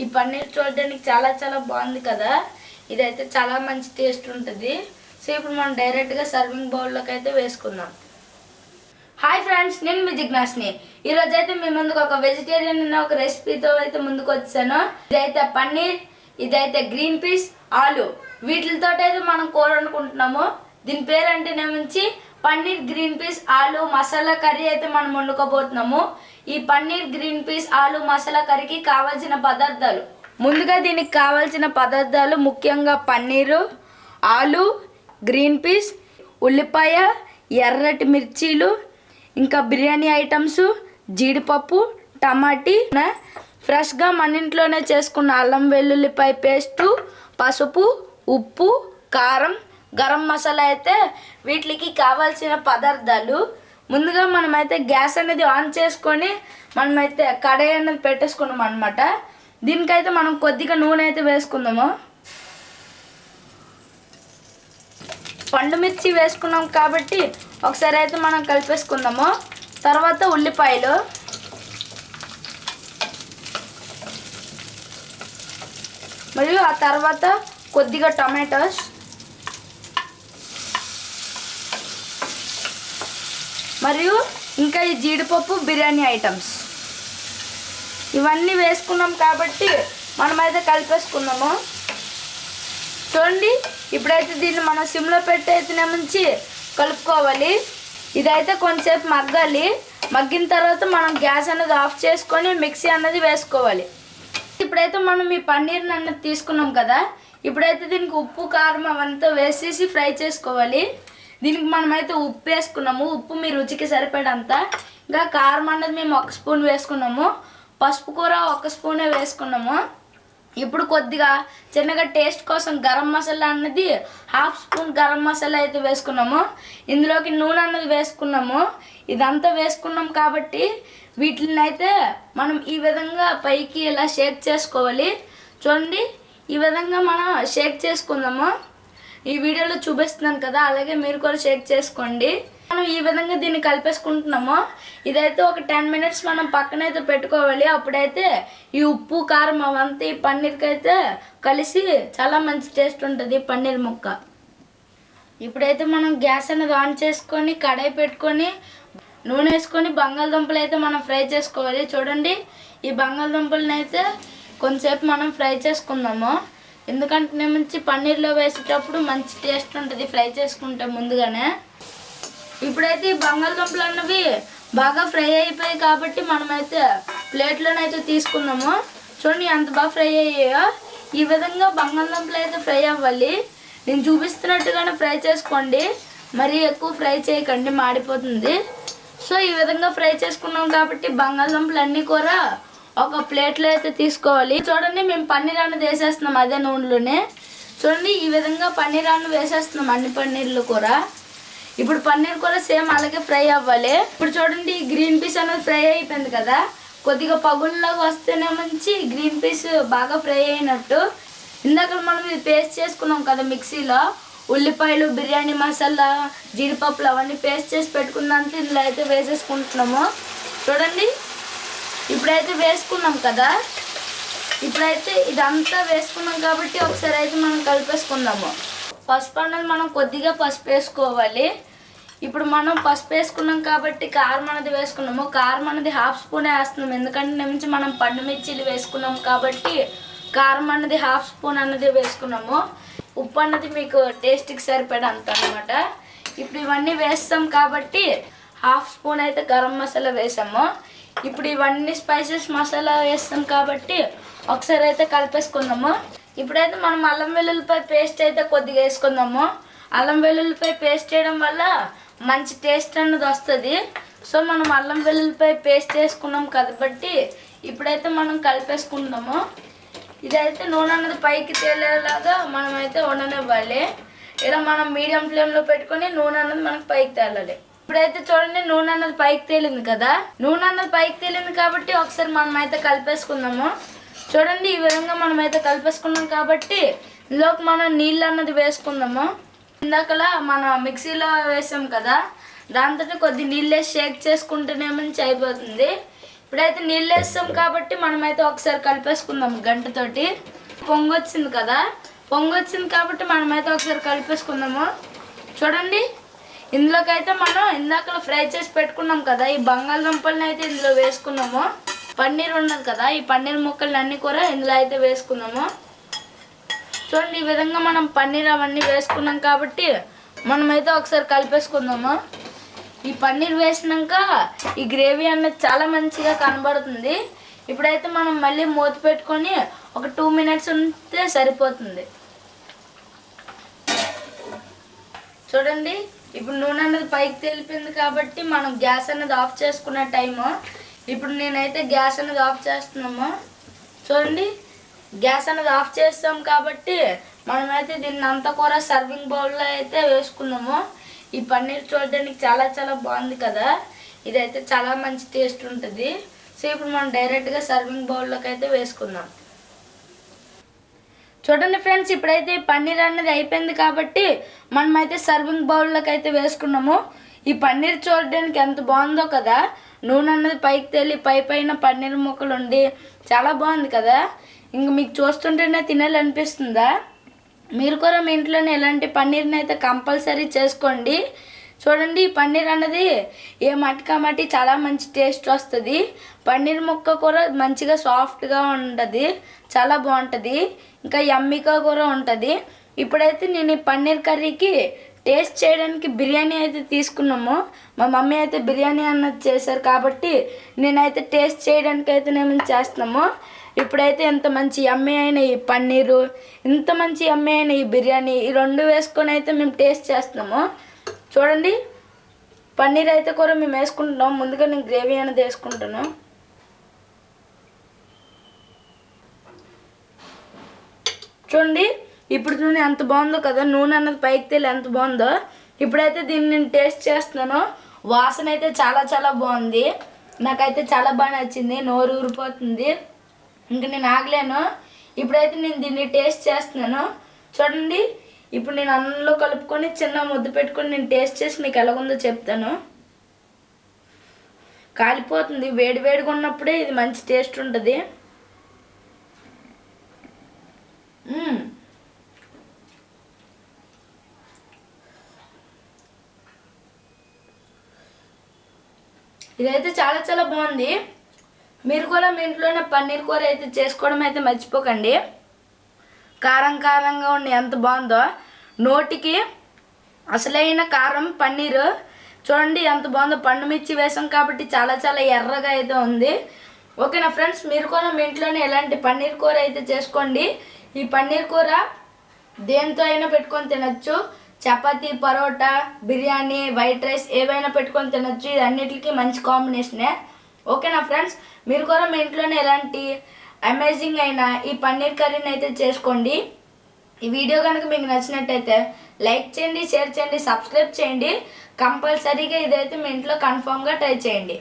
ఈ పన్నీర్ చూడడానికి చాలా చాలా బాగుంది కదా. ఇదైతే చాలా మంచి టేస్ట్ ఉంటుంది. సో ఇప్పుడు మనం డైరెక్ట్గా సర్వింగ్ బౌల్లోకి అయితే వేసుకుందాం. హాయ్ ఫ్రెండ్స్, నేను మీ జిజ్ఞాస్ని. ఈరోజు అయితే మీ ముందుకు ఒక వెజిటేరియన్ ఒక రెసిపీతో అయితే ముందుకు వచ్చాను. ఇదైతే పన్నీర్, ఇదైతే గ్రీన్ పీస్, ఆలు, వీటితో అయితే మనం కూర వండుకుంటున్నాము. దీని పేరు అంటేనేమించి పన్నీర్ గ్రీన్ పీస్ ఆలు మసాలా కర్రీ అయితే మనం వండుకోబోతున్నాము. ఈ పన్నీర్ గ్రీన్ పీస్ ఆలు మసాలా కర్రీకి కావాల్సిన పదార్థాలు, ముందుగా దీనికి కావాల్సిన పదార్థాలు ముఖ్యంగా పన్నీరు, ఆలు, గ్రీన్ పీస్, ఉల్లిపాయ, ఎర్రటి మిర్చీలు, ఇంకా బిర్యానీ ఐటమ్స్, జీడిపప్పు, టమాటీ, ఫ్రెష్గా మన ఇంట్లోనే చేసుకున్న అల్లం వెల్లుల్లిపాయ పేస్టు, పసుపు, ఉప్పు, కారం, గరం మసాలా అయితే వీటికి కావాల్సిన పదార్థాలు. ముందుగా మనమైతే గ్యాస్ అనేది ఆన్ చేసుకొని మనమైతే కడాయి అనేది పెట్టేసుకున్నాం అనమాట. దీనికైతే మనం కొద్దిగా నూనె అయితే వేసుకుందాము. పండు మిర్చి వేసుకున్నాం కాబట్టి ఒకసారి అయితే మనం కలిపేసుకుందాము. తర్వాత ఉల్లిపాయలు, మరియు ఆ తర్వాత కొద్దిగా టమాటోస్, మరియు ఇంకా ఈ జీడిపప్పు, బిర్యానీ ఐటమ్స్ ఇవన్నీ వేసుకున్నాం కాబట్టి మనమైతే కలిపేసుకున్నాము. చూడండి, ఇప్పుడైతే దీన్ని మనం సిమ్లో పెట్టి అయితేనేమించి కలుపుకోవాలి. ఇదైతే కొంచెంసేపు మగ్గాలి. మగ్గిన తర్వాత మనం గ్యాస్ అనేది ఆఫ్ చేసుకొని మిక్సీ అనేది వేసుకోవాలి. ఇప్పుడైతే మనం ఈ పన్నీర్ని అన్నది తీసుకున్నాం కదా, ఇప్పుడైతే దీనికి ఉప్పు, కారం అవంతా వేసేసి ఫ్రై చేసుకోవాలి. దీనికి మనమైతే ఉప్పు వేసుకున్నాము. ఉప్పు మీ రుచికి సరిపడంత. ఇంకా కారం అన్నది మేము 1 స్పూన్ వేసుకున్నాము. పసుపు కూర 1 స్పూనే వేసుకున్నాము. ఇప్పుడు కొద్దిగా చిన్నగా టేస్ట్ కోసం గరం మసాలా అన్నది 1/2 స్పూన్ గరం మసాలా అయితే వేసుకున్నాము. ఇందులోకి నూనె అన్నది వేసుకున్నాము. ఇదంతా వేసుకున్నాం కాబట్టి వీటిని అయితే మనం ఈ విధంగా పైకి ఇలా షేక్ చేసుకోవాలి. చూడండి, ఈ విధంగా మనం షేక్ చేసుకుందాము. ఈ వీడియోలో చూపిస్తున్నాను కదా, అలాగే మీరు కూడా షేక్ చేసుకోండి. మనం ఈ విధంగా దీన్ని కలిపేసుకుంటున్నాము. ఇదైతే ఒక 10 మినిట్స్ మనం పక్కనైతే పెట్టుకోవాలి. అప్పుడైతే ఈ ఉప్పు, కారం అవంతా ఈ పన్నీర్కి అయితే కలిసి చాలా మంచి టేస్ట్ ఉంటుంది పన్నీర్ ముక్క. ఇప్పుడైతే మనం గ్యాస్ అనేది ఆన్ చేసుకొని కడాయి పెట్టుకొని నూనె వేసుకొని బంగాళదుంపలు అయితే మనం ఫ్రై చేసుకోవాలి. చూడండి, ఈ బంగాళదుంపలను అయితే కొంచెంసేపు మనం ఫ్రై చేసుకుందాము. ఎందుకంటే మంచి పన్నీర్లో వేసేటప్పుడు మంచి టేస్ట్ ఉంటుంది ఫ్రై చేసుకుంటే ముందుగానే. ఇప్పుడైతే ఈ బంగాళదుంపలు అన్నవి బాగా ఫ్రై అయిపోయాయి కాబట్టి మనమైతే ప్లేట్లోనైతే తీసుకుందాము. చూడండి ఎంత బాగా ఫ్రై అయ్యాయో. ఈ విధంగా బంగాళదుంపలు అయితే ఫ్రై అవ్వాలి. నేను చూపిస్తున్నట్టుగానే ఫ్రై చేసుకోండి, మరీ ఎక్కువ ఫ్రై చేయకండి, మాడిపోతుంది. సో ఈ విధంగా ఫ్రై చేసుకున్నాం కాబట్టి బంగాళదుంపలు అన్నీ కూడా ఒక ప్లేట్లో అయితే తీసుకోవాలి. చూడండి, మేము పన్నీర్ అన్నది వేసేస్తున్నాం అదే నూనెలోనే. చూడండి, ఈ విధంగా పన్నీర్ అన్నది వేసేస్తున్నాం అన్ని పన్నీర్లు కూర. ఇప్పుడు పన్నీర్ కూర సేమ్ అలాగే ఫ్రై అవ్వాలి. ఇప్పుడు చూడండి, ఈ గ్రీన్ పీస్ అనేది ఫ్రై అయిపోయింది కదా, కొద్దిగా పగుల్లాగా వస్తేనే మంచి గ్రీన్ పీస్ బాగా ఫ్రై అయినట్టు. ఇందాక మనం ఇది పేస్ట్ చేసుకున్నాం కదా మిక్సీలో, ఉల్లిపాయలు, బిర్యానీ మసాలా, జీడిపప్పులు అవన్నీ పేస్ట్ చేసి పెట్టుకున్నంత ఇందులో అయితే వేసేసుకుంటున్నాము. చూడండి, ఇప్పుడైతే వేసుకున్నాం కదా, ఇప్పుడైతే ఇదంతా వేసుకున్నాం కాబట్టి ఒకసారి అయితే మనం కలిపేసుకుందాము. పసుపు అన్నది మనం కొద్దిగా పసుపు వేసుకోవాలి. ఇప్పుడు మనం పసుపు వేసుకున్నాం కాబట్టి కారం అనేది వేసుకున్నాము. కారం అనేది 1/2 స్పూనే వేస్తున్నాం, ఎందుకంటే నుంచి మనం పండు మిర్చీలు వేసుకున్నాం కాబట్టి కారం అన్నది 1/2 స్పూన్ అన్నది వేసుకున్నాము. ఉప్పు అన్నది మీకు టేస్ట్కి సరిపడంత అనమాట. ఇప్పుడు ఇవన్నీ వేస్తాం కాబట్టి 1/2 స్పూన్ అయితే గరం మసాలా వేసాము. ఇప్పుడు ఇవన్నీ స్పైసెస్ మసాలా వేస్తాం కాబట్టి ఒకసారి అయితే కలిపేసుకుందాము. ఇప్పుడైతే మనం అల్లం వెల్లుల్లిపాయ పేస్ట్ అయితే కొద్దిగా వేసుకుందాము. అల్లం వెల్లుల్లిపాయ పేస్ట్ చేయడం వల్ల మంచి టేస్ట్ అన్నది వస్తుంది. సో మనం అల్లం వెల్లుల్లిపాయ పేస్ట్ వేసుకున్నాం కాబట్టి ఇప్పుడైతే మనం కలిపేసుకుంటాము. ఇదైతే నూనె అన్నది పైకి తేలేలాగా మనమైతే ఉండనివ్వాలి. ఇలా మనం మీడియం ఫ్లేమ్లో పెట్టుకొని నూనె అన్నది మనకు పైకి తేలాలి. ఇప్పుడైతే చూడండి, నూనె అన్నది పైకి తేలింది కదా, నూనె అన్నది పైకి తేలింది కాబట్టి ఒకసారి మనమైతే కలిపేసుకుందాము. చూడండి, ఈ విధంగా మనమైతే కలిపేసుకున్నాం కాబట్టి ఇందులోకి మనం నీళ్ళు అన్నది వేసుకుందాము. ఇందాకలా మనం మిక్సీలో వేసాం కదా, దాంతో కొద్ది నీళ్ళు వేసి షేక్ చేసుకుంటేనే మంచి అయిపోతుంది. ఇప్పుడైతే నీళ్ళు వేస్తాం కాబట్టి మనమైతే ఒకసారి కలిపేసుకుందాం గంటతోటి. పొంగొచ్చింది కదా, పొంగొచ్చింది కాబట్టి మనమైతే ఒకసారి కలిపేసుకుందాము. చూడండి, ఇందులోకి అయితే మనం ఇందాక ఫ్రై చేసి పెట్టుకున్నాం కదా ఈ బంగాళదుంపల్ని అయితే ఇందులో వేసుకున్నాము. పన్నీర్ ఉన్నది కదా, ఈ పన్నీర్ ముక్కలు అన్నీ కూడా ఇందులో అయితే వేసుకున్నాము. చూడండి, ఈ విధంగా మనం పన్నీర్ అవన్నీ వేసుకున్నాం కాబట్టి మనమైతే ఒకసారి కలిపేసుకుందాము. ఈ పన్నీర్ వేసినాక ఈ గ్రేవీ అనేది చాలా మంచిగా కనబడుతుంది. ఇప్పుడైతే మనం మళ్ళీ మూత పెట్టుకొని ఒక 2 minutes ఉంటే సరిపోతుంది. చూడండి, ఇప్పుడు నూనె అనేది పైకి తేలిపోయింది కాబట్టి మనం గ్యాస్ అనేది ఆఫ్ చేసుకునే టైము. ఇప్పుడు నేనైతే గ్యాస్ అనేది ఆఫ్ చేస్తున్నాము. చూడండి, గ్యాస్ అనేది ఆఫ్ చేస్తాం కాబట్టి మనమైతే దీన్ని అంతా కూడా సర్వింగ్ బౌల్లో అయితే వేసుకుందాము. ఈ పన్నీర్ చూడడానికి చాలా చాలా బాగుంది కదా, ఇదైతే చాలా మంచి టేస్ట్ ఉంటుంది. సో ఇప్పుడు మనం డైరెక్ట్గా సర్వింగ్ బౌల్లోకి అయితే వేసుకుందాం. చూడండి ఫ్రెండ్స్, ఇప్పుడైతే పన్నీర్ అనేది అయిపోయింది కాబట్టి మనమైతే సర్వింగ్ బౌల్లోకి అయితే వేసుకున్నాము. ఈ పన్నీర్ చూడడానికి ఎంత బాగుందో కదా, నూనె అన్నది పైకి తేలి పైన పన్నీర్ ముక్కలు ఉండి చాలా బాగుంది కదా. ఇంక మీకు చూస్తుంటేనే తినాలనిపిస్తుందా? మీరు కూడా మీ ఇంట్లోనే ఇలాంటి పన్నీర్ని అయితే కంపల్సరీ చేసుకోండి. చూడండి, ఈ పన్నీర్ అన్నది ఏ మట్టి చాలా మంచి టేస్ట్ వస్తుంది. పన్నీర్ ముక్క కూడా మంచిగా సాఫ్ట్గా ఉంటుంది, చాలా బాగుంటుంది, ఇంకా యమ్మీగా కూడా ఉంటుంది. ఇప్పుడైతే నేను ఈ పన్నీర్ కర్రీకి టేస్ట్ చేయడానికి బిర్యానీ అయితే తీసుకున్నాము. మా మమ్మీ అయితే బిర్యానీ అన్నది చేశారు కాబట్టి నేనైతే టేస్ట్ చేయడానికి అయితే నేను చేస్తున్నాము. ఇప్పుడైతే ఇంత మంచి యమ్మీ అయిన ఈ పన్నీరు, ఇంత మంచి యమ్మీ అయిన ఈ బిర్యానీ, ఈ 2 వేసుకొని అయితే మేము టేస్ట్ చేస్తున్నాము. చూడండి, పన్నీర్ అయితే కూడా మేము వేసుకుంటున్నాం. ముందుగా నేను గ్రేవీ అనేది వేసుకుంటాను. చూడండి, ఇప్పుడు నూనె ఎంత బాగుందో కదా, నూనె అన్నది పైకి తేలి ఎంత బాగుందో. ఇప్పుడైతే దీన్ని నేను టేస్ట్ చేస్తున్నాను. వాసన అయితే చాలా చాలా బాగుంది, నాకైతే చాలా బాగా నచ్చింది, నోరు ఊరిపోతుంది. ఇంకా నేను ఆగలేను. ఇప్పుడైతే నేను దీన్ని టేస్ట్ చేస్తున్నాను. చూడండి, ఇప్పుడు నేను అన్నంలో కలుపుకొని చిన్న ముద్ద పెట్టుకొని నేను టేస్ట్ చేసి మీకు ఎలాగుందో చెప్తాను. కాలిపోతుంది, వేడివేడిగా ఉన్నప్పుడే ఇది మంచి టేస్ట్ ఉంటుంది. ఇదైతే చాలా చాలా బాగుంది. మీరు కూడా మీ ఇంట్లోనే పన్నీర్ కూర అయితే చేసుకోవడం అయితే మర్చిపోకండి. కారం కారంగా ఉండి ఎంత బాగుందో, నోటికి అసలైన కారం పన్నీరు. చూడండి ఎంత బాగుందో, పండు మిర్చి వేసాం కాబట్టి చాలా చాలా ఎర్రగా అయితే ఉంది. ఓకేనా ఫ్రెండ్స్, మీరు కూడా మీ ఇంట్లోనే ఎలాంటి పన్నీర్ కూర అయితే చేసుకోండి. ఈ పన్నీర్ కూర దేంతో అయినా పెట్టుకొని తినచ్చు, చపాతీ, పరోటా, బిర్యానీ, వైట్ రైస్ ఏవైనా పెట్టుకొని తినచ్చు. ఇది అన్నిటికీ మంచి కాంబినేషనే. ఓకేనా ఫ్రెండ్స్, మీరు కూడా మీ ఇంట్లోనే ఎలాంటి అమేజింగ్ అయిన ఈ పన్నీర్ కర్రీని అయితే చేసుకోండి. ఈ వీడియో కనుక మీకు నచ్చినట్టయితే లైక్ చేయండి, షేర్ చేయండి, సబ్స్క్రైబ్ చేయండి. కంపల్సరీగా ఇదైతే మీ ఇంట్లో కన్ఫామ్గా ట్రై చేయండి.